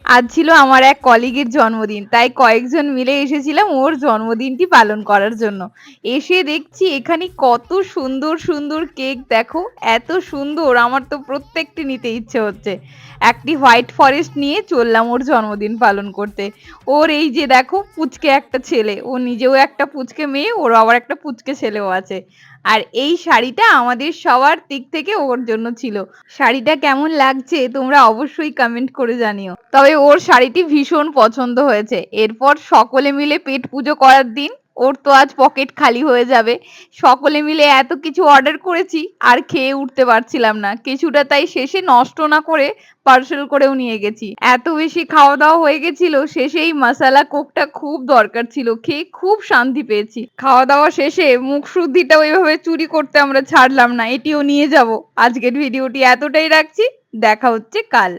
আজ ছিল আমার এক কলিগের জন্মদিন, তাই কয়েকজন মিলে এসেছিলাম ওর জন্মদিনটি পালন করার জন্য। এসে দেখছি এখানে কত সুন্দর সুন্দর কেক, দেখো এত সুন্দর, আমার তো প্রত্যেকটি নিতে ইচ্ছে হচ্ছে। একটি হোয়াইট ফরেস্ট নিয়ে চললাম ওর জন্মদিন পালন করতে। ওর এই যে দেখো পুচকে একটা ছেলে, ও নিজেও একটা পুচকে মেয়ে, ওর আবার একটা পুচকে ছেলেও আছে। আর এই শাড়িটা আমাদের সবার দিক থেকে ওর জন্য ছিল। শাড়িটা কেমন লাগছে তোমরা অবশ্যই কমেন্ট করে জানিও। তবে ওর শাড়িটি ভীষণ পছন্দ হয়েছে। এরপর সকলে মিলে পেট পুজো করার দিন, ওর তো আজ পকেট খালি হয়ে যাবে। সকলে মিলে এত কিছু অর্ডার করেছি, আর খেয়ে উঠতে পারছিলাম না কিছুটা, তাই শেষে নষ্ট না করে পার্সেল করেও নিয়ে গেছি। এত বেশি খাওয়া দাওয়া হয়ে গেছিল, শেষে এই মশালা কোকটা খুব দরকার ছিল, খেয়ে খুব শান্তি পেয়েছি। খাওয়া দাওয়া শেষে মুখ শুদ্ধিটা ওইভাবে চুরি করতে আমরা ছাড়লাম না, এটিও নিয়ে যাব। আজকের ভিডিওটি এতটাই রাখছি, দেখা হচ্ছে কাল।